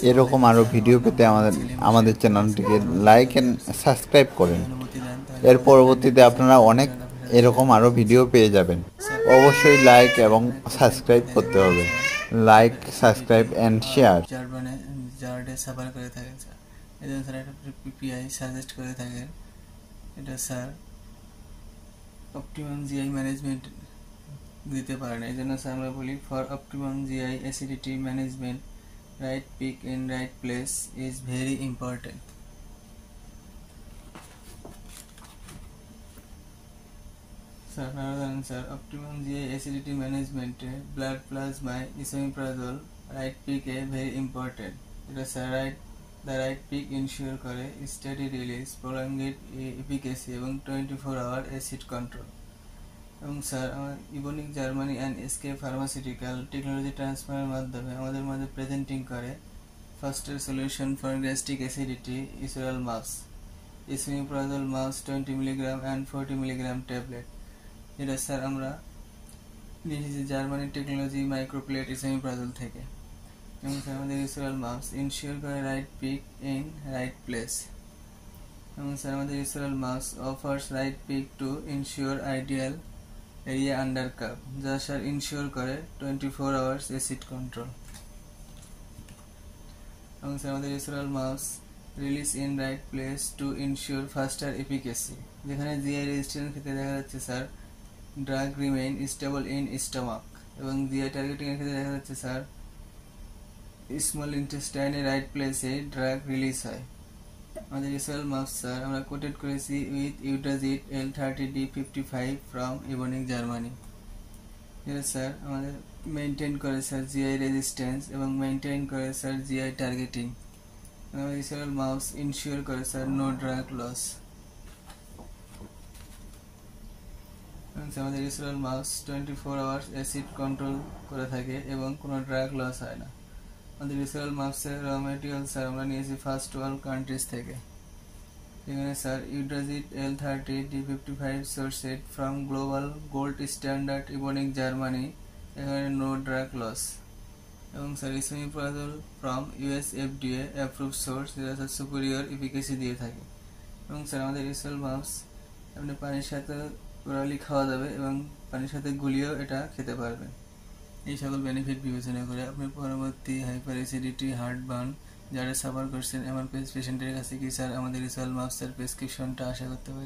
এরকম আরও ভিডিও পেতে আমাদের চ্যানেলটিকে লাইক অ্যান্ড সাবস্ক্রাইব করেন। এর পরবর্তীতে আপনারা অনেক এরকম আরও ভিডিও পেয়ে যাবেন। অবশ্যই লাইক এবং সাবস্ক্রাইব করতে হবে। Like, subscribe and share. জার্ডে সাফার করে থাকেন স্যার, এই জন্য স্যার একটা পিপিআই সাজেস্ট করে থাকেন। এটা স্যার অপটিমাম জিআই ম্যানেজমেন্ট দিতে পারেন। এই জন্য স্যার আমরা বলি for optimum GI acidity management right peak in right place is very important. Sir আপনারা জানেন স্যার অপটিমাম জিআই অ্যাসিডিটি ম্যানেজমেন্টে ব্লাড প্লাজমায় ইসোমিপ্রাজল রাইট পিকে ভেরি ইম্পর্টেন্ট। এটা sir the right peak ensure করে স্টেডি রিলিজ, প্রলঙ্গেড এফিকেসি এবং 24 hour acid control. এবং sir আমার Evonik Germany and SK pharmaceutical technology ট্রান্সফারের মাধ্যমে আমাদের মাঝে প্রেজেন্টিং করে ফার্স্টের solution for gastric acidity Esoral MUPS, esomeprazole MUPS 20 milligram and 40 milligram tablet. যেটা স্যার আমরা নিয়েছি জার্মানি টেকনোলজি মাইক্রোপ্লেট ইসোমিপ্রাজল থেকে। এবং স্যার আমাদের ইসোরাল মাপস ইনশিওর করে right peak in right place. এবং স্যার আমাদের Esoral MUPS offers right peak to ensure ideal area under curve, যা স্যার ইনশিওর করে 24 আওয়ার্স অ্যাসিড কন্ট্রোল। এবং স্যার আমাদের Esoral MUPS release in right place to ensure faster efficacy. যেখানে GI resistance ক্ষেত্রে দেখা যাচ্ছে sir drug remain stable in stomach, এবং GI targeting এর ক্ষেত্রে দেখা যাচ্ছে স্যার স্মল ইন্টেস্টাইনে রাইট প্লেসে ড্রাগ রিলিজ হয়। আমাদের ইসোরাল মাপস স্যার আমরা কোটেড করেছি উইথ ইউড্রাজিট L30D55 ফ্রম ইভনিক জার্মানি। যেটা স্যার আমাদের মেনটেন করে স্যার জিআই রেজিস্ট্যান্স এবং মেনটেন করে স্যার জিআই টার্গেটিং। আমাদের ইসোরাল মাপস ইনশিওর করে স্যার নো ড্রাগ লস। আমাদের Esoral MUPS 24 hours acid control করে থাকে এবং কোনো ড্রাগ লস হয় না। আমাদের ইসোরাল মাপসের র ম্যাটেরিয়াল স্যার আমরা নিয়েছি ফার্স্ট ওয়ার্ল্ড কান্ট্রিজ থেকে। এখানে sir Eudragit L30D55 sourced from global gold standard Evonik Germany, এখানে নো ড্রাগ লস। এবং sir esomeprazole from US FDA approve source, যেটা স্যার সুপিরিয়র এফিকেসি দিয়ে থাকে। এবং স্যার আমাদের ইসোরাল মাপস আপনি পানির সাথে ওরালি খাওয়া যাবে এবং পানির সাথে গুলিয়েও এটা খেতে পারবেন। এই সকল বেনিফিট বিবেচনা করে আপনি পরবর্তী হাইপার অ্যাসিডিটি, হার্ট বার্ন যারা সাফার করছেন এমন পেশেন্টের কাছে কি স্যার আমাদের ইসোরাল মাপসের প্রেসক্রিপশনটা আশা করতে পারি?